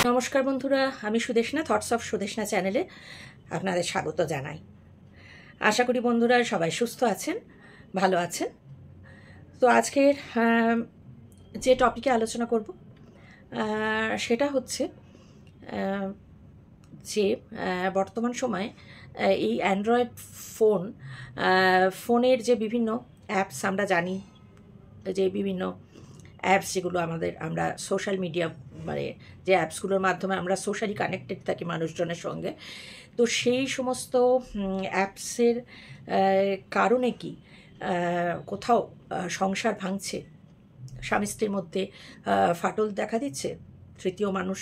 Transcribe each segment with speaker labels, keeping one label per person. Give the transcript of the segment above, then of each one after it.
Speaker 1: নমস্কার বন্ধুরা, আমি সুদেশনা থটস অফ সুদেশনা চ্যানেলে আপনাদের স্বাগত জানাই। আশা করি বন্ধুরা সবাই সুস্থ আছেন, ভালো আছেন। তো আজকের যে টপিকে আলোচনা করব সেটা হচ্ছে যে বর্তমান সময়ে এই অ্যান্ড্রয়েড ফোনের যে বিভিন্ন অ্যাপস আমরা জানি, যে বিভিন্ন অ্যাপস যেগুলো আমরা সোশ্যাল মিডিয়া মানে যে অ্যাপসগুলোর মাধ্যমে আমরা সোশ্যালি কানেক্টেড থাকি মানুষজনের সঙ্গে, তো সেই সমস্ত অ্যাপসের কারণে কি কোথাও সংসার ভাঙছে, স্বামী স্ত্রীর মধ্যে ফাটল দেখা দিচ্ছে, তৃতীয় মানুষ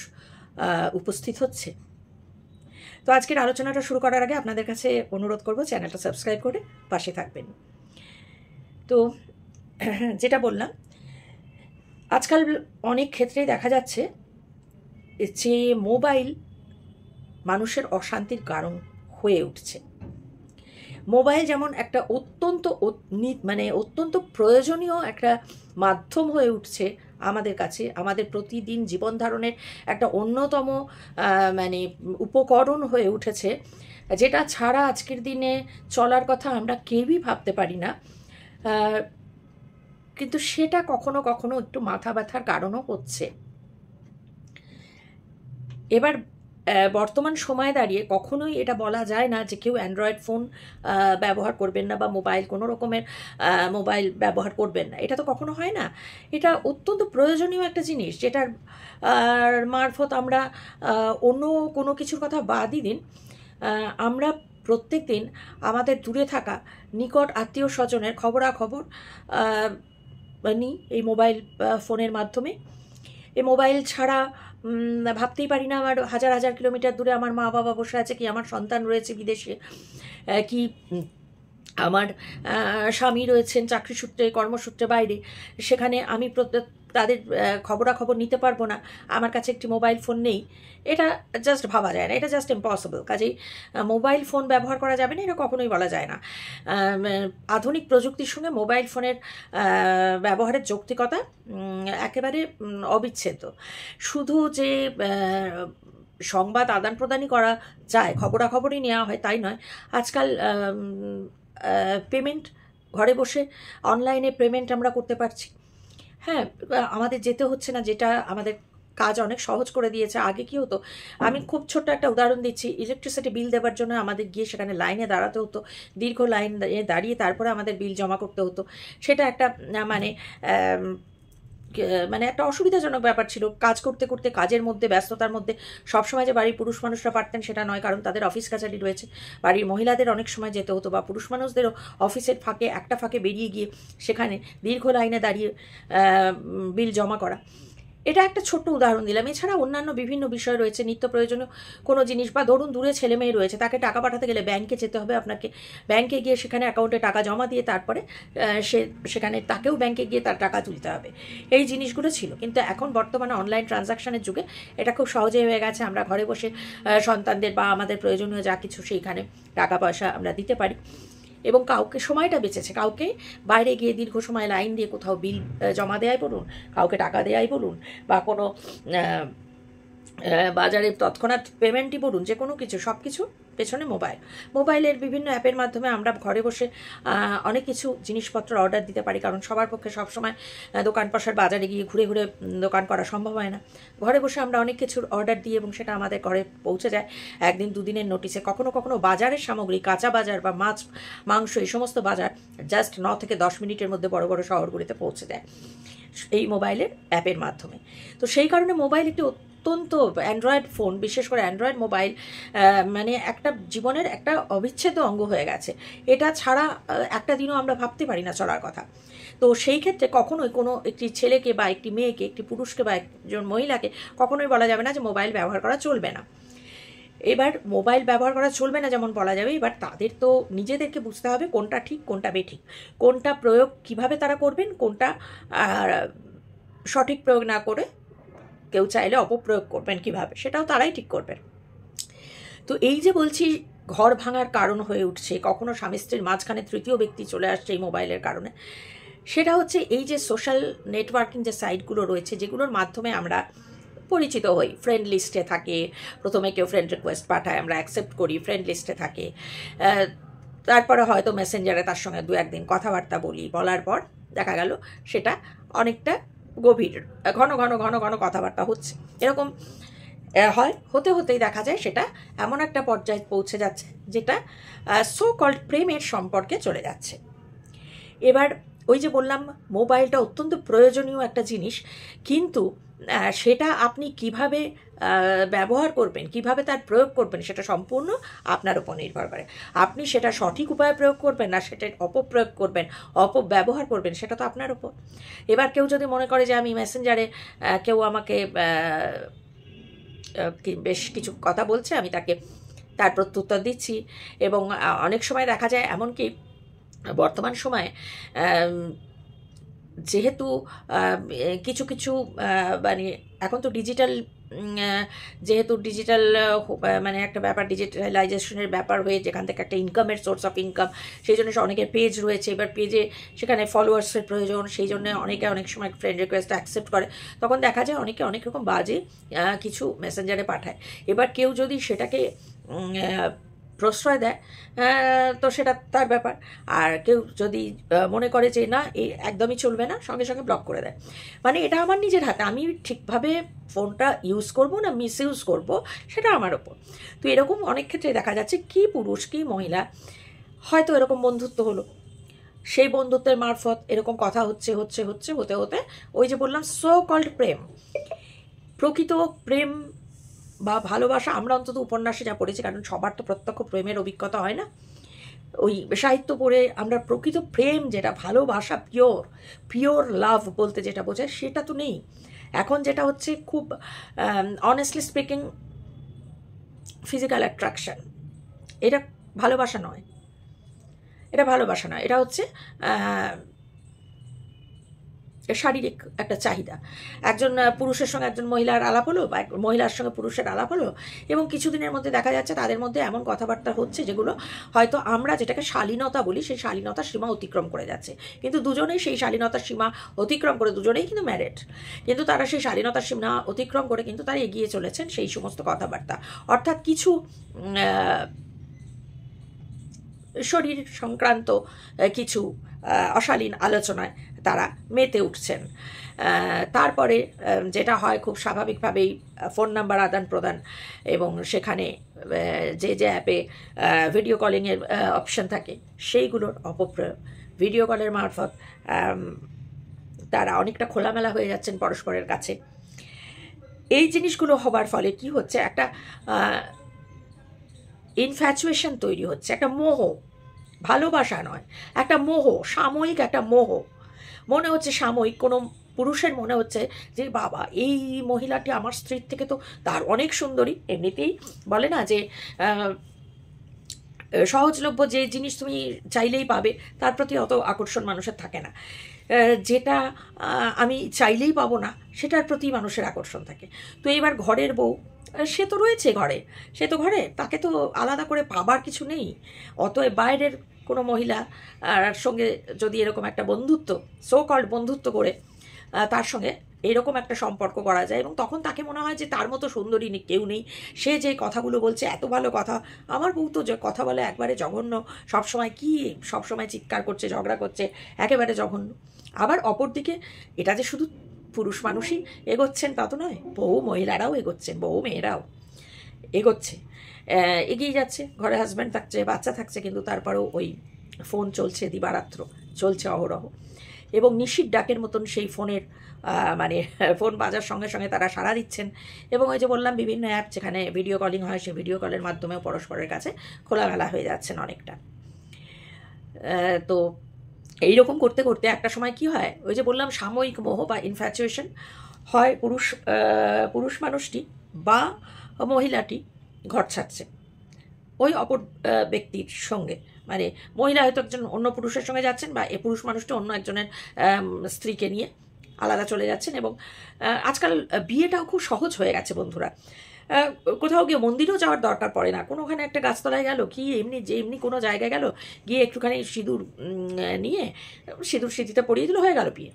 Speaker 1: উপস্থিত হচ্ছে। তো আজকের আলোচনাটা শুরু করার আগে আপনাদের কাছে অনুরোধ করব চ্যানেলটা সাবস্ক্রাইব করে পাশে থাকবেন। তো যেটা বললাম, আজকাল অনেক ক্ষেত্রেই দেখা যাচ্ছে যে মোবাইল মানুষের অশান্তির কারণ হয়ে উঠছে। মোবাইল যেমন একটা অত্যন্ত প্রয়োজনীয় একটা মাধ্যম হয়ে উঠছে আমাদের কাছে, আমাদের প্রতিদিন জীবন ধারণের একটা অন্যতম উপকরণ হয়ে উঠেছে, যেটা ছাড়া আজকের দিনে চলার কথা আমরা কেউই ভাবতে পারি না। কিন্তু সেটা কখনো কখনো একটু মাথা ব্যথার কারণও হচ্ছে। এবার বর্তমান সময়ে দাঁড়িয়ে কখনোই এটা বলা যায় না যে কেউ অ্যান্ড্রয়েড ফোন ব্যবহার করবেন না বা কোনো রকমের মোবাইল ব্যবহার করবেন না। এটা তো কখনো হয় না। এটা অত্যন্ত প্রয়োজনীয় একটা জিনিস, যেটার মারফত আমরা অন্য কোনো কিছুর কথা বাদই দিন, আমরা প্রত্যেক দিন আমাদের দূরে থাকা নিকট আত্মীয় স্বজনের খবরাখবর নিই এই মোবাইল ফোনের মাধ্যমে। এই মোবাইল ছাড়া ভাবতেই পারি না আমার হাজার হাজার কিলোমিটার দূরে আমার মা বাবা বসে আছে, কি আমার সন্তান রয়েছে বিদেশে, কি আমার স্বামী রয়েছেন চাকরি সূত্রে কর্মসূত্রে বাইরে, সেখানে আমি তাদের খবরাখবর নিতে পারবো না, আমার কাছে একটি মোবাইল ফোন নেই। এটা জাস্ট ভাবা যায় না, এটা জাস্ট ইম্পসিবল। কাজেই মোবাইল ফোন ব্যবহার করা যাবে না, এটা কখনোই বলা যায় না। আধুনিক প্রযুক্তির সঙ্গে মোবাইল ফোনের ব্যবহারের যৌক্তিকতা একেবারে অবিচ্ছেদ্য। শুধু যে সংবাদ আদান প্রদানই করা যায়, খবরাখবরই নেওয়া হয় তাই নয়, আজকাল পেমেন্ট ঘরে বসে অনলাইনে পেমেন্ট আমরা করতে পারছি। হ্যাঁ, আমাদের যেতে হচ্ছে না, যেটা আমাদের কাজ অনেক সহজ করে দিয়েছে। আগে কি হতো, আমি খুব ছোট্ট একটা উদাহরণ দিচ্ছি, ইলেকট্রিসিটি বিল দেওয়ার জন্য আমাদের গিয়ে সেখানে লাইনে দাঁড়াতে হতো, দীর্ঘ লাইন দাঁড়িয়ে তারপরে আমাদের বিল জমা করতে হতো। সেটা একটা একটা অসুবিধাজনক ব্যাপার ছিল। কাজ করতে করতে কাজের মধ্যে ব্যস্ততার মধ্যে সবসময় যে বাড়ির পুরুষ মানুষরা পারতেন সেটা নয়, কারণ তাদের অফিস কাছারি রয়েছে। বাড়ির মহিলাদের অনেক সময় যেতে হতো, বা পুরুষ মানুষদেরও অফিসের একটা ফাঁকে বেরিয়ে গিয়ে সেখানে দীর্ঘ লাইনে দাঁড়িয়ে বিল জমা করা। এটা একটা ছোট্ট উদাহরণ দিলাম। এছাড়া অন্যান্য বিভিন্ন বিষয় রয়েছে, নিত্য প্রয়োজনীয় কোনো জিনিস, বা ধরুন দূরে ছেলে মেয়ে রয়েছে, তাকে টাকা পাঠাতে গেলে ব্যাংকে যেতে হবে আপনাকে, ব্যাংকে গিয়ে সেখানে অ্যাকাউন্টে টাকা জমা দিয়ে তারপরে সেখানে তাকেও ব্যাংকে গিয়ে তার টাকা তুলতে হবে। এই জিনিসগুলো ছিল, কিন্তু এখন বর্তমানে অনলাইন ট্রানজাকশানের যুগে এটা খুব সহজে হয়ে গেছে। আমরা ঘরে বসে সন্তানদের বা আমাদের প্রয়োজনীয় যা কিছু সেইখানে টাকা পয়সা আমরা দিতে পারি, এবং কাউকে সময়টা বেঁচেছে। কাউকে বাইরে গিয়ে দীর্ঘ সময় লাইন দিয়ে কোথাও বিল জমা দেওয়াই বলুন, কাউকে টাকা দেওয়াই বলুন, বা কোনো বাজারে তৎক্ষণাৎ পেমেন্টই বলুন, যে কোনো কিছু, সব কিছু পেছনে মোবাইলের বিভিন্ন অ্যাপের মাধ্যমে আমরা ঘরে বসে অনেক কিছু জিনিসপত্র অর্ডার দিতে পারি। কারণ সবার পক্ষে সবসময় দোকান পয়সার বাজারে গিয়ে ঘুরে ঘুরে দোকান করা সম্ভব হয় না। ঘরে বসে আমরা অনেক কিছুর অর্ডার দিই এবং সেটা আমাদের ঘরে পৌঁছে যায় একদিন দুদিনের নোটিসে। কখনো কখনো বাজারের সামগ্রী, কাঁচা বাজার বা মাছ মাংস, এই সমস্ত বাজার জাস্ট 9 থেকে 10 মিনিটের মধ্যে বড় বড় শহরগুলিতে পৌঁছে দেয় এই মোবাইলের অ্যাপের মাধ্যমে। তো সেই কারণে মোবাইল একটি অত্যন্ত, অ্যান্ড্রয়েড ফোন বিশেষ করে অ্যান্ড্রয়েড মোবাইল একটা জীবনের একটা অবিচ্ছেদ্য অঙ্গ হয়ে গেছে। এটা ছাড়া একটা দিনও আমরা ভাবতে পারি না চলার কথা। তো সেই ক্ষেত্রে কখনোই কোনো একটি ছেলেকে বা একটি মেয়েকে, একটি পুরুষকে বা একজন মহিলাকে কখনোই বলা যাবে না যে মোবাইল ব্যবহার করা চলবে না। এবার মোবাইল ব্যবহার করা চলবে না যেমন বলা যাবে, এবার তাদের তো নিজেদেরকে বুঝতে হবে কোনটা ঠিক কোনটা বেঠিক, কোনটা প্রয়োগ কিভাবে তারা করবেন, কোনটা সঠিক প্রয়োগ না করে কেউ চাইলে অপপ্রয়োগ করবেন কিভাবে, সেটাও তারাই ঠিক করবেন। তো এই যে বলছি ঘর ভাঙার কারণ হয়ে উঠছে, কখনো স্বামী স্ত্রীর মাঝখানে তৃতীয় ব্যক্তি চলে আসছে এই মোবাইলের কারণে, সেটা হচ্ছে এই যে সোশ্যাল নেটওয়ার্কিং যে সাইটগুলো রয়েছে, যেগুলোর মাধ্যমে আমরা পরিচিত হই, ফ্রেন্ড লিস্টে থাকে, প্রথমে কেউ ফ্রেন্ড রিকোয়েস্ট পাঠায়, আমরা অ্যাকসেপ্ট করি, ফ্রেন্ড লিস্টে থাকে, তারপরে হয়তো মেসেঞ্জারে তার সঙ্গে 2-1 দিন কথাবার্তা বলি, বলার পর দেখা গেল সেটা অনেকটা গভীর, ঘন ঘন ঘন ঘন কথাবার্তা হচ্ছে, এরকম হয়। হতে হতেই দেখা যায় সেটা এমন একটা পর্যায়ে পৌঁছে যাচ্ছে যেটা সো কল্ড প্রেমের সম্পর্কে চলে যাচ্ছে। এবার ওই যে বললাম মোবাইলটা অত্যন্ত প্রয়োজনীয় একটা জিনিস, কিন্তু সেটা আপনি কিভাবে ব্যবহার করবেন, কিভাবে তার প্রয়োগ করবেন, সেটা সম্পূর্ণ আপনার উপর নির্ভর করে। আপনি সেটা সঠিক উপায়ে প্রয়োগ করবেন না সেটা অপপ্রয়োগ করবেন, অপব্যবহার করবেন, সেটা তো আপনার উপর। এবার কেউ যদি মনে করে যে আমি মেসেঞ্জারে কেউ আমাকে বেশ কিছু কথা বলছে, আমি তাকে তার প্রত্যুত্তর দিচ্ছি, এবং অনেক সময় দেখা যায় এমনকি বর্তমান সময়ে যেহেতু কিছু কিছু মানে এখন তো ডিজিটাল, যেহেতু ডিজিটাল মানে একটা ব্যাপার, ডিজিটালাইজেশনের ব্যাপার হয়ে যেখান থেকে একটা ইনকামের সোর্স অফ ইনকাম, সেই জন্য অনেকের পেজ রয়েছে। এবার পেজে সেখানে ফলোয়ার্সের প্রয়োজন, সেই জন্য অনেকে অনেক সময় ফ্রেন্ড রিকোয়েস্ট অ্যাকসেপ্ট করে, তখন দেখা যায় অনেকে অনেক রকম বাজে কিছু মেসেঞ্জারে পাঠায়। এবার কেউ যদি সেটাকে প্রশ্রয় দেয় তো সেটা তার ব্যাপার, আর কেউ যদি মনে করে যে না এই একদমই চলবে না, সঙ্গে সঙ্গে ব্লক করে দেয়। মানে এটা আমার নিজের হাতে, আমি ঠিকভাবে ফোনটা ইউজ করব না মিস ইউজ করবো সেটা আমার ওপর। তো এরকম অনেক ক্ষেত্রে দেখা যাচ্ছে কি পুরুষ কি মহিলা, হয়তো এরকম বন্ধুত্ব হলো, সেই বন্ধুত্বের মারফত এরকম কথা হচ্ছে হচ্ছে হচ্ছে হতে হতে ওই যে বললাম সো কল্ড প্রেম, প্রকৃত প্রেম বা ভালোবাসা, আমরা অন্তত উপন্যাসে যা পড়েছি, কারণ সবার তো প্রত্যক্ষ প্রেমের অভিজ্ঞতা হয় না, ওই সাহিত্য পড়ে আমরা প্রকৃত প্রেম যেটা ভালোবাসা, পিওর পিওর লাভ বলতে যেটা বোঝায় সেটা তো নেই। এখন যেটা হচ্ছে খুব অনেস্টলি স্পিকিং ফিজিক্যাল অ্যাট্রাকশন, এটা ভালোবাসা নয়, এটা ভালোবাসা নয়, এটা হচ্ছে শারীরিক একটা চাহিদা। একজন পুরুষের সঙ্গে একজন মহিলার আলাপ হলো, বা মহিলার সঙ্গে পুরুষের আলাপ হলো, এবং কিছুদিনের মধ্যে দেখা যাচ্ছে তাদের মধ্যে এমন কথাবার্তা হচ্ছে যেগুলো হয়তো আমরা যেটাকে শালীনতা বলি, সেই শালীনতার সীমা অতিক্রম করে যাচ্ছে, কিন্তু দুজনেই সেই শালীনতার সীমা অতিক্রম করে, দুজনেই কিন্তু ম্যারিড, কিন্তু তারা সেই শালীনতার সীমা অতিক্রম করে কিন্তু তারা এগিয়ে চলেছেন সেই সমস্ত কথাবার্তা, অর্থাৎ কিছু শরীর সংক্রান্ত কিছু অশালীন আলোচনায় তারা মেতে উঠছেন। তারপরে যেটা হয় খুব স্বাভাবিকভাবেই ফোন নাম্বার আদান প্রদান, এবং সেখানে যে যে অ্যাপে ভিডিও কলিংয়ের অপশান থাকে সেইগুলোর অপপ্রয়োগ, ভিডিও কলের মারফত তারা অনেকটা খোলামেলা হয়ে যাচ্ছেন পরস্পরের কাছে। এই জিনিসগুলো হবার ফলে কি হচ্ছে, একটা ইনফ্যাচুয়েশন তৈরি হচ্ছে, একটা মোহ, ভালোবাসা নয়, একটা মোহ, সাময়িক একটা মোহ। মনে হচ্ছে সাময়িক কোনো পুরুষের মনে হচ্ছে যে বাবা এই মহিলাটি আমার স্ত্রীর থেকে তো তার অনেক সুন্দরী, এমনিতেই বলে না যে সহজলভ্য যে জিনিস তুমি চাইলেই পাবে তার প্রতি অত আকর্ষণ মানুষের থাকে না, যেটা আমি চাইলেই পাবো না সেটার প্রতি মানুষের আকর্ষণ থাকে। তো এবার ঘরের বউ, সে তো রয়েছে ঘরে, সে তো ঘরে, তাকে তো আলাদা করে পাবার কিছু নেই, অতএব বাইরের কোনো মহিলা আর সঙ্গে যদি এরকম একটা বন্ধুত্ব, সো কল্ড বন্ধুত্ব করে তার সঙ্গে এরকম একটা সম্পর্ক করা যায়, এবং তখন তাকে মনে হয় যে তার মতো সুন্দরী কেউ নেই, সে যে কথাগুলো বলছে এত ভালো কথা, আমার বউ তো যে কথা বলে একবারে জঘন্য, সবসময় কি সবসময় চিৎকার করছে, ঝগড়া করছে, একেবারে জঘন্য। আবার অপরদিকে এটা যে শুধু পুরুষ মানুষই এগোচ্ছেন তা তো নয়, বহু মহিলারাও এগোচ্ছেন, বহু মেয়েরাও এগোচ্ছে, এগিয়ে যাচ্ছে, ঘরে হাজব্যান্ড থাকছে, বাচ্চা থাকছে, কিন্তু তারপরেও ওই ফোন চলছে দিবারাত্র, চলছে অহরহ, এবং নিশির ডাকের মতন সেই ফোনের মানে ফোন বাজার সঙ্গে সঙ্গে তারা সাড়া দিচ্ছেন, এবং ওই যে বললাম বিভিন্ন অ্যাপ যেখানে ভিডিও কলিং হয়, সেই ভিডিও কলের মাধ্যমেও পরস্পরের কাছে খোলামেলা হয়ে যাচ্ছেন অনেকটা। তো এইরকম করতে করতে একটা সময় কি হয়, ওই যে বললাম সাময়িক মোহ বা ইনফ্যাচুয়েশন হয়, পুরুষ মানুষটি বা মহিলাটি ঘর ছাড়ছে ওই অপর ব্যক্তির সঙ্গে, মানে মহিলা হয়তো একজন অন্য পুরুষের সঙ্গে যাচ্ছেন, বা এ পুরুষ মানুষটা অন্য একজনের স্ত্রীকে নিয়ে আলাদা চলে যাচ্ছেন, এবং আজকাল বিয়েটাও খুব সহজ হয়ে গেছে বন্ধুরা, কোথাও গিয়ে মন্দিরেও যাওয়ার দরকার পড়ে না, কোনোখানে একটা গাছতলায় গেল কি এমনি কোনো জায়গায় গেল, গিয়ে একটুখানি সিঁদুর নিয়ে সিঁদুর সিঁথিতে পরিয়ে দিল, হয়ে গেল বিয়ে,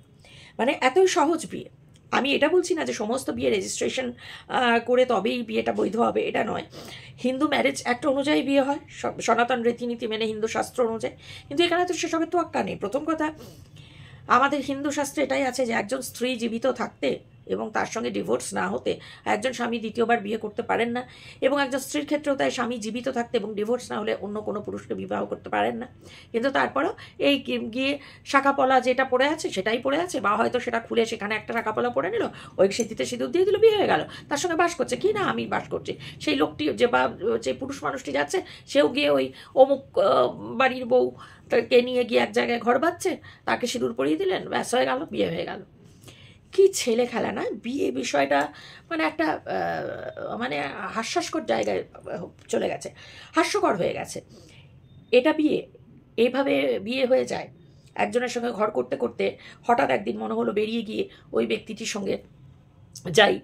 Speaker 1: মানে এতই সহজ বিয়ে। আমি এটা বলছি না যে সমস্ত বিয়ে রেজিস্ট্রেশন করে তবেই বিয়েটা বৈধ হবে, এটা নয়। হিন্দু ম্যারেজ অ্যাক্ট অনুযায়ী বিয়ে হয়, সনাতন রীতিনীতি মেনে হিন্দু শাস্ত্র অনুযায়ী, কিন্তু এখানে তো সেসবের তোয়াক্কা নেই। প্রথম কথা, আমাদের হিন্দু শাস্ত্রে এটাই আছে যে একজন স্ত্রী জীবিত থাকতে এবং তার সঙ্গে ডিভোর্স না হতে একজন স্বামী দ্বিতীয়বার বিয়ে করতে পারেন না, এবং একজন স্ত্রীর ক্ষেত্রেও তাই স্বামী জীবিত থাকতে এবং ডিভোর্স না হলে অন্য কোনো পুরুষকে বিবাহ করতে পারেন না। কিন্তু তারপরেও এই গিয়ে শাখাপলা যেটা পড়ে আছে সেটাই পড়ে আছে, বা হয়তো সেটা খুলে সেখানে একটা শাখাপলা পড়ে নিল, ওই সিদ্ধিতে সিঁদুর দিয়ে দিল, বিয়ে হয়ে গেল, তার সঙ্গে বাস করছে। কি না আমি বাস করছি, সেই লোকটি যে বা যে পুরুষ মানুষটি যাচ্ছে সেও গিয়ে ওই অমুক বাড়ির বউ তাকে নিয়ে গিয়ে এক জায়গায় ঘর বাঁধছে, তাকে সিঁদুর পরিয়ে দিলেন, ব্যাস হয়ে গেল, বিয়ে হয়ে গেল। কি ছেলে খেলা না বিয়ে বিষয়টা, মানে একটা মানে হাস্যাস্কর জায়গায় চলে গেছে, হাস্যকর হয়ে গেছে। এটা বিয়ে, এইভাবে বিয়ে হয়ে যায়। একজনের সঙ্গে ঘর করতে করতে হঠাৎ একদিন মনে হলো বেরিয়ে গিয়ে ওই ব্যক্তিটির সঙ্গে যাই,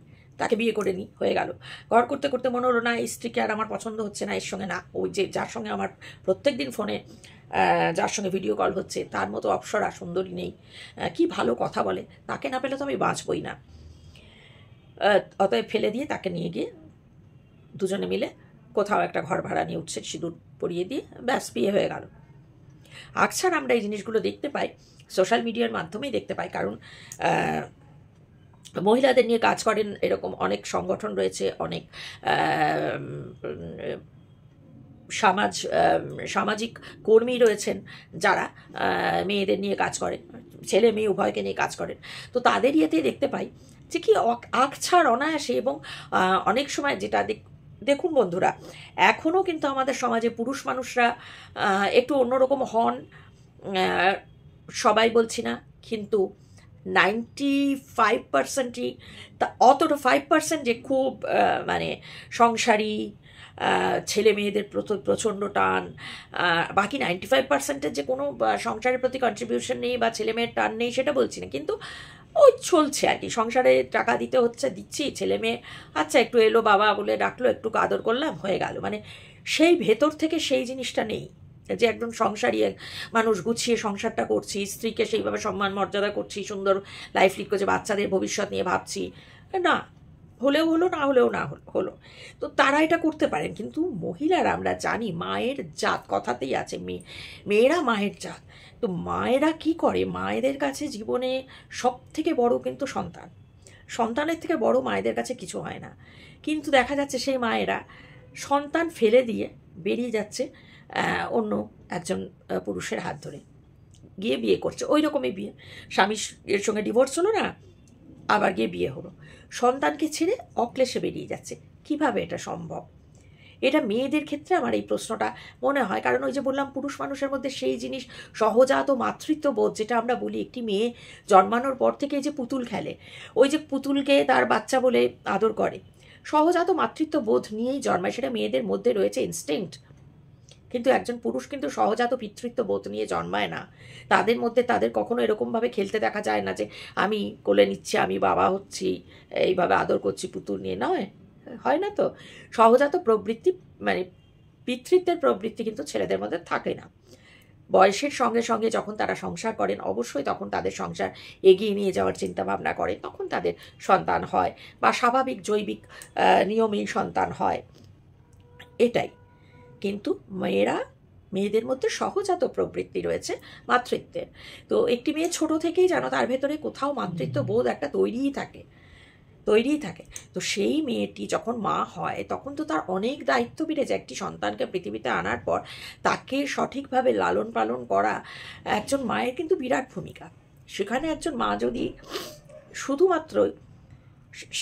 Speaker 1: তাকে বিয়ে করে নিই, হয়ে গেল। ঘর করতে করতে মনে হলো না, এই স্ত্রীকে আর আমার পছন্দ হচ্ছে না, এর সঙ্গে না, ওই যে যার সঙ্গে আমার প্রত্যেক দিন ফোনে যার সঙ্গে ভিডিও কল হচ্ছে তার মতো অপ্সরা সুন্দরী নেই, কি ভালো কথা বলে, তাকে না পেলে তো আমি বাঁচবই না। অতএব ফেলে দিয়ে তাকে নিয়ে গিয়ে দুজনে মিলে কোথাও একটা ঘর ভাড়া নিয়ে উঠছে, সিঁদুর পরিয়ে দিয়ে ব্যাস বিয়ে হয়ে গেল। আকছার আমরা এই জিনিসগুলো দেখতে পাই, সোশ্যাল মিডিয়ার মাধ্যমেই দেখতে পাই। কারণ মহিলাদের নিয়ে কাজ করেন এরকম অনেক সংগঠন রয়েছে, অনেক সামাজিক কর্মী রয়েছেন যারা মেয়েদের নিয়ে কাজ করেন, ছেলে মেয়ে উভয়কে নিয়ে কাজ করেন। তো তাদের ইয়েতেই দেখতে পাই যে কি আকছার অনায়াসে, এবং অনেক সময় যেটা দেখুন বন্ধুরা, এখনও কিন্তু আমাদের সমাজে পুরুষ মানুষরা একটু অন্যরকম হন, সবাই বলছি না, কিন্তু 95%ই, তা অতটা 5% যে খুব মানে সংসারী, ছেলে মেয়েদের প্রচণ্ড টান, বাকি 95%-এর যে কোনো সংসারের প্রতি কন্ট্রিবিউশন নেই বা ছেলে মেয়ের টান নেই সেটা বলছি না, কিন্তু ওই চলছে আর কি, সংসারে টাকা দিতে হচ্ছে, দিচ্ছি, ছেলে মেয়ে আচ্ছা একটু এলো বাবা বলে ডাকলো, একটু আদর করলাম, হয়ে গেল। মানে সেই ভেতর থেকে সেই জিনিসটা নেই যে একদম সংসারী মানুষ, গুছিয়ে সংসারটা করছি, স্ত্রীকে সেইভাবে সম্মান মর্যাদা করছি, সুন্দর লাইফ লিড করছে, বাচ্চাদের ভবিষ্যৎ নিয়ে ভাবছি, না হলেও হলো, না হলেও না হলো। তো তারা এটা করতে পারেন, কিন্তু মহিলারা আমরা জানি মায়ের জাত কথাতেই আছে, মেয়েরা মায়ের জাত। তো মায়েরা কি করে, মায়েদের কাছে জীবনে সব থেকে বড় কিন্তু সন্তান, সন্তানের থেকে বড় মায়েদের কাছে কিছু হয় না। কিন্তু দেখা যাচ্ছে সেই মায়েরা সন্তান ফেলে দিয়ে বেরিয়ে যাচ্ছে অন্য একজন পুরুষের হাত ধরে, গিয়ে বিয়ে করছে, ওই রকমই বিয়ে, স্বামীর সঙ্গে ডিভোর্স হলো না, আবার গিয়ে বিয়ে হলো, সন্তানকে ছেড়ে অক্লেশে বেরিয়ে যাচ্ছে। কিভাবে এটা সম্ভব? এটা মেয়েদের ক্ষেত্রে আমার এই প্রশ্নটা মনে হয়, কারণ ওই যে বললাম পুরুষ মানুষের মধ্যে সেই জিনিস সহজাত মাতৃত্ববোধ, যেটা আমরা বলি একটি মেয়ে জন্মানোর পর থেকে যে পুতুল খেলে, ওই যে পুতুলকে তার বাচ্চা বলে আদর করে, সহজাত মাতৃত্ববোধ নিয়েই জন্মায়, সেটা মেয়েদের মধ্যে রয়েছে ইনস্টিংক্ট। কিন্তু একজন পুরুষ কিন্তু সহজাত পিতৃত্ব বোধ নিয়ে জন্মায় না, তাদের মধ্যে তাদের কখনো এরকমভাবে খেলতে দেখা যায় না যে আমি কোলে নিচ্ছি, আমি বাবা হচ্ছি, এইভাবে আদর করছি পুতুল নিয়ে, নয়, হয় না। তো সহজাত প্রবৃত্তি মানে পিতৃত্বের প্রবৃত্তি কিন্তু ছেলেদের মধ্যে থাকে না। বয়সের সঙ্গে সঙ্গে যখন তারা সংসার করেন, অবশ্যই তখন তাদের সংসার এগিয়ে নিয়ে যাওয়ার চিন্তাভাবনা করে, তখন তাদের সন্তান হয়, বা স্বাভাবিক জৈবিক নিয়মেই সন্তান হয়, এটাই। কিন্তু মেয়েদের মধ্যে সহজাত প্রবৃত্তি রয়েছে মাতৃত্বের। তো একটি মেয়ে ছোট থেকেই জানো তার ভেতরে কোথাও মাতৃত্ব বোধ একটা তৈরিই থাকে। তো সেই মেয়েটি যখন মা হয় তখন তো তার অনেক দায়িত্ব বেড়ে যায়। একটি সন্তানকে পৃথিবীতে আনার পর তাকে সঠিকভাবে লালন পালন করা একজন মায়ের কিন্তু বিরাট ভূমিকা। সেখানে একজন মা যদি শুধুমাত্র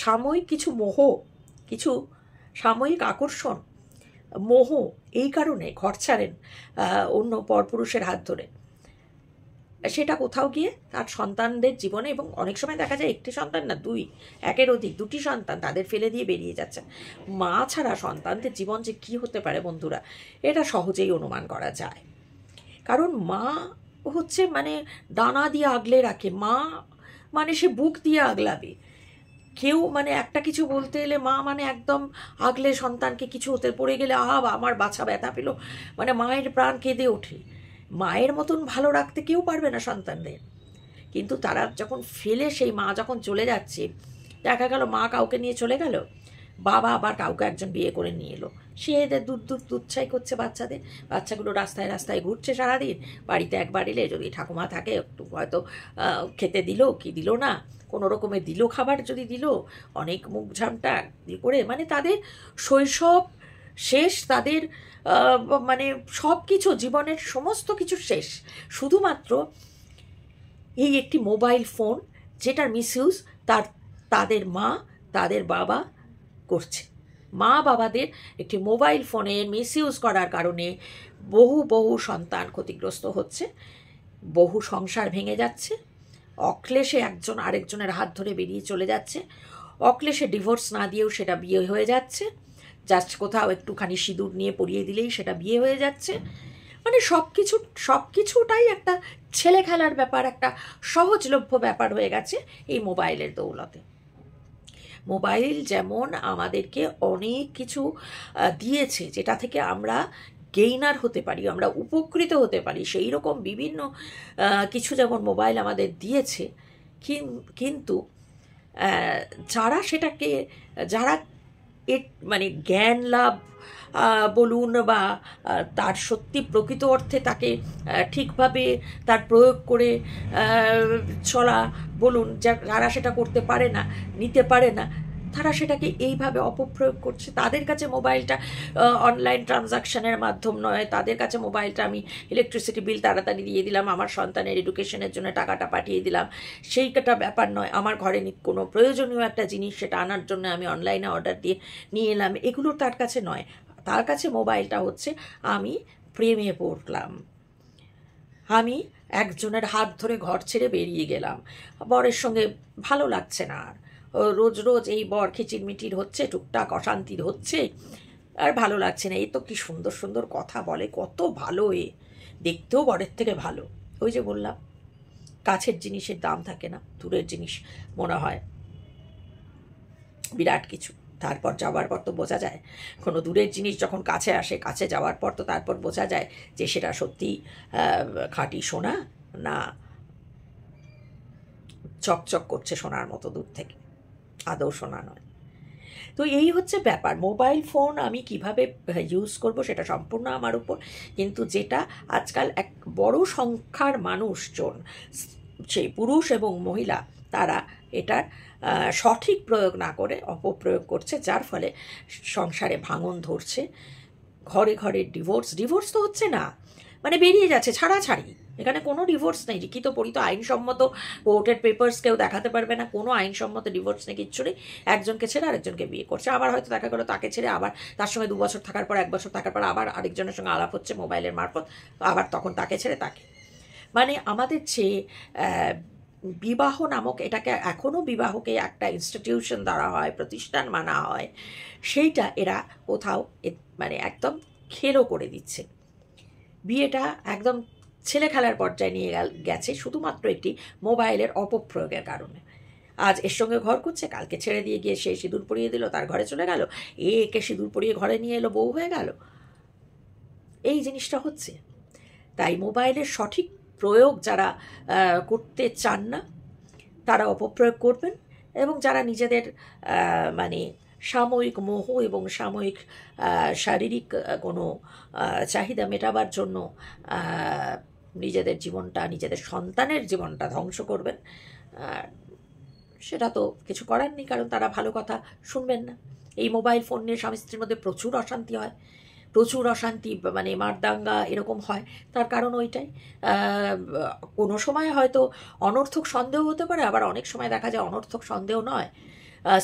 Speaker 1: সাময়িক কিছু মোহ, কিছু সাময়িক আকর্ষণ, মোহ, এই কারণে ঘর ছাড়েন অন্য পরপুরুষের হাত ধরে, সেটা কোথাও গিয়ে তার সন্তানদের জীবনে, এবং অনেক সময় দেখা যায় একটি সন্তান না, একের অধিক, দুটি সন্তান তাদের ফেলে দিয়ে বেরিয়ে যাচ্ছে। মা ছাড়া সন্তানদের জীবন যে কী হতে পারে বন্ধুরা, এটা সহজেই অনুমান করা যায়। কারণ মা হচ্ছে মানে ডানা দিয়ে আগলে রাখে, মা মানে সে বুক দিয়ে আগলাবে। কেউ মানে একটা কিছু বলতে এলে মা মানে একদম আগলে সন্তানকে, কিছু হতে পড়ে গেলে আমার বাছা ব্যথা পেল, মানে মায়ের প্রাণ কেঁদে ওঠে। মায়ের মতন ভালো রাখতে কেউ পারবে না সন্তানদের। কিন্তু তারা যখন ফেলে সেই মা যখন চলে যাচ্ছে, দেখা গেল মা কাউকে নিয়ে চলে গেল, বাবা আবার কাউকে একজন বিয়ে করে নিয়ে এলো, সে এদের দুধছাই করছে বাচ্চাদের, বাচ্চাগুলো রাস্তায় রাস্তায় ঘুরছে সারাদিন, বাড়িতে একবার এলে যদি ঠাকুমা থাকে একটু হয়তো খেতে দিল কি দিল না, কোনো রকমের দিল খাবার যদি দিল, অনেক মুখ ঝামটা করে, মানে তাদের শৈশব শেষ, তাদের মানে সব কিছু, জীবনের সমস্ত কিছু শেষ, শুধুমাত্র এই একটি মোবাইল ফোন যেটার মিসইউজ তাদের মা তাদের বাবা করছে। মা বাবাদের একটি মোবাইল ফোনের মিসইউজ করার কারণে বহু সন্তান ক্ষতিগ্রস্ত হচ্ছে, বহু সংসার ভেঙে যাচ্ছে, অক্লেশে একজন আরেকজনের হাত ধরে বেরিয়ে চলে যাচ্ছে, অক্লেশে ডিভোর্স না দিয়েও সেটা বিয়ে হয়ে যাচ্ছে, জাস্ট কোথাও একটুখানি সিঁদুর নিয়ে পরিয়ে দিলেই সেটা বিয়ে হয়ে যাচ্ছে। মানে সব কিছুটাই একটা ছেলে খেলার ব্যাপার, একটা সহজলভ্য ব্যাপার হয়ে গেছে এই মোবাইলের দৌলতে। মোবাইল যেমন আমাদেরকে অনেক কিছু দিয়েছে যেটা থেকে আমরা গেইনার হতে পারি, আমরা উপকৃত হতে পারি, সেই রকম বিভিন্ন কিছু যেমন মোবাইল আমাদের দিয়েছে, কিন্তু যারা সেটাকে, যারা মানে জ্ঞান লাভ বলুন বা তার সত্যি প্রকৃত অর্থে তাকে ঠিকভাবে তার প্রয়োগ করে চলা বলুন, যারা সেটা করতে পারে না, নিতে পারে না, তারা সেটাকে এইভাবে অপপ্রয়োগ করছে। তাদের কাছে মোবাইলটা অনলাইন ট্রানজাকশানের মাধ্যম নয়, তাদের কাছে মোবাইলটা আমি ইলেকট্রিসিটি বিল তাড়াতাড়ি দিয়ে দিলাম, আমার সন্তানের এডুকেশনের জন্য টাকাটা পাঠিয়ে দিলাম, সেইটা ব্যাপার নয়। আমার ঘরে কোনো প্রয়োজনীয় একটা জিনিস সেটা আনার জন্য আমি অনলাইনে অর্ডার দিয়ে নিয়ে এলাম, এগুলো তার কাছে নয়। তার কাছে মোবাইলটা হচ্ছে আমি প্রেমে পড়লাম, আমি একজনের হাত ধরে ঘর ছেড়ে বেরিয়ে গেলাম, বরের সঙ্গে ভালো লাগছে না, আর রোজ এই বর খিচিরমিটির হচ্ছে, টুকটাক অশান্তির হচ্ছে, আর ভালো লাগছে না। এই তো কি সুন্দর সুন্দর কথা বলে, কত ভালো, দেখতেও বরের থেকে ভালো। ওই যে বললাম, কাছের জিনিসের দাম থাকে না, দূরের জিনিস মনে হয় বিরাট কিছু। তারপর যাওয়ার পর তো বোঝা যায়, কোনো দূরের জিনিস যখন কাছে আসে, কাছে যাওয়ার পর তো তারপর বোঝা যায় যে সেটা সত্যি খাঁটি সোনা না চকচক করছে সোনার মতো দূর থেকে, আদৌ সোনা নয়। তো এই হচ্ছে ব্যাপার। মোবাইল ফোন আমি কিভাবে ইউজ করব সেটা সম্পূর্ণ আমার উপর, কিন্তু যেটা আজকাল এক বড় সংখ্যার মানুষজন, সেই পুরুষ এবং মহিলা, তারা এটার সঠিক প্রয়োগ না করে অপপ্রয়োগ করছে, যার ফলে সংসারে ভাঙন ধরছে, ঘরে ঘরে ডিভোর্স তো হচ্ছে না, মানে বেরিয়ে যাচ্ছে ছাড়াছাড়ি। এখানে কোনো ডিভোর্স নেই, লিখিত পরিত আইনসম্মত কোর্টের পেপার্স কেউ দেখাতে পারবে না, কোনো আইনসম্মত ডিভোর্স নেই, কিচ্ছু নেই। একজনকে ছেড়ে আরেকজনকে বিয়ে করছে, আবার হয়তো দেখা গেলো তাকে ছেড়ে আবার তার সঙ্গে 2 বছর থাকার পর, 1 বছর থাকার পর আবার আরেকজনের সঙ্গে আলাপ হচ্ছে মোবাইলের মারফত, আবার তখন তাকে ছেড়ে তাকে। মানে আমাদের যে বিবাহ নামক, এটাকে এখনও বিবাহকে একটা ইনস্টিটিউশন ধরা হয়, প্রতিষ্ঠান মানা হয়, সেইটা এরা কোথাও মানে একদম খেলো করে দিচ্ছে। বিয়েটা একদম ছেলে খেলার পর্যায়ে নিয়ে গেছে শুধুমাত্র একটি মোবাইলের অপপ্রয়োগের কারণে। আজ এর সঙ্গে ঘর করছে, কালকে ছেড়ে দিয়ে গিয়ে সে সিঁদুর পরিয়ে দিল, তার ঘরে চলে গেল, একে সিঁদুর পরিয়ে ঘরে নিয়ে এলো, বউ হয়ে গেল। এই জিনিসটা হচ্ছে। তাই মোবাইলের সঠিক প্রয়োগ যারা করতে চান না, তারা অপপ্রয়োগ করবেন, এবং যারা নিজেদের মানে সাময়িক মোহ এবং সাময়িক শারীরিক কোনো চাহিদা মেটাবার জন্য নিজেদের জীবনটা, নিজেদের সন্তানের জীবনটা ধ্বংস করবেন, সেটা তো কিছু করার নেই, কারণ তারা ভালো কথা শুনবেন না। এই মোবাইল ফোন নিয়ে স্বামী স্ত্রীর মধ্যে প্রচুর অশান্তি হয়, প্রচুর অশান্তি, মানে মারদাঙ্গা এরকম হয়। তার কারণ ওইটাই, কোনো সময় হয়তো অনর্থক সন্দেহ হতে পারে, আবার অনেক সময় দেখা যায় অনর্থক সন্দেহ নয়।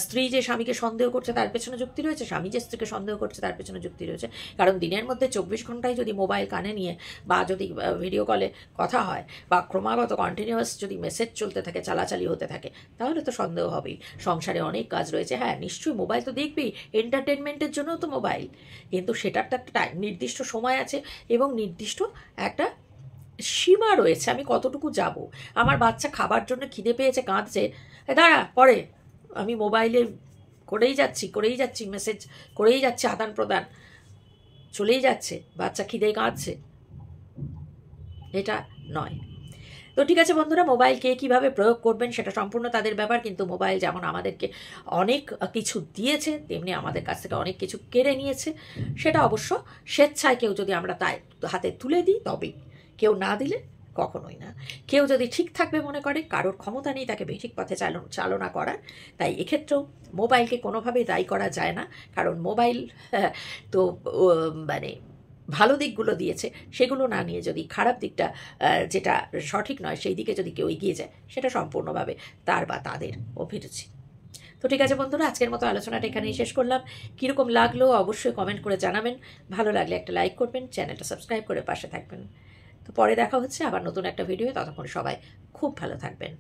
Speaker 1: স্ত্রী যে স্বামীকে সন্দেহ করছে তার পেছনে যুক্তি রয়েছে, স্বামী যে স্ত্রীকে সন্দেহ করছে তার পেছনে যুক্তি রয়েছে। কারণ দিনের মধ্যে 24 ঘন্টায় যদি মোবাইল কানে নিয়ে বা যদি ভিডিও কলে কথা হয় বা ক্রমাগত কন্টিনিউয়াস যদি মেসেজ চলতে থাকে, চালাচালি হতে থাকে, তাহলে তো সন্দেহ হবেই। সংসারে অনেক কাজ রয়েছে, হ্যাঁ নিশ্চয়ই মোবাইল তো দেখবেই, এন্টারটেনমেন্টের জন্যও তো মোবাইল, কিন্তু সেটার তো একটা নির্দিষ্ট সময় আছে এবং নির্দিষ্ট একটা সীমা রয়েছে। আমি কতটুকু যাব, আমার বাচ্চা খাবার জন্য খিদে পেয়েছে, কাঁদছে, দাঁড়া পরে, আমি মোবাইলে করেই যাচ্ছি মেসেজ করেই যাচ্ছে, আদান প্রদান চলেই যাচ্ছে, বাচ্চা খিদে কাঁদছে, এটা নয়। তো ঠিক আছে বন্ধুরা, মোবাইল কে কীভাবে প্রয়োগ করবেন সেটা সম্পূর্ণ তাদের ব্যাপার, কিন্তু মোবাইল যেমন আমাদেরকে অনেক কিছু দিয়েছে তেমনি আমাদের কাছ থেকে অনেক কিছু কেড়ে নিয়েছে। সেটা অবশ্য স্বেচ্ছায় কেউ যদি আমরা তাই হাতে তুলে দিই তবেই, কেউ না দিলে কখনোই না। কেউ যদি ঠিক থাকবে মনে করে, কারোর ক্ষমতা নেই তাকে বেঠিক পথে চালনা করার। তাই এক্ষেত্রেও মোবাইলকে কোনোভাবেই দায়ী করা যায় না, কারণ মোবাইল তো মানে ভালো দিকগুলো দিয়েছে, সেগুলো না নিয়ে যদি খারাপ দিকটা যেটা সঠিক নয় সেই দিকে যদি কেউ এগিয়ে যায়, সেটা সম্পূর্ণভাবে তার বা তাদের অভিরুচি। তো ঠিক আছে বন্ধুরা, আজকের মতো আলোচনাটা এখানেই শেষ করলাম। কীরকম লাগলো অবশ্যই কমেন্ট করে জানাবেন। ভালো লাগলে একটা লাইক করবেন, চ্যানেলটা সাবস্ক্রাইব করে পাশে থাকবেন। তো পরে দেখা হচ্ছে আবার নতুন একটা ভিডিও। ততক্ষণ সবাই খুব ভালো থাকবেন।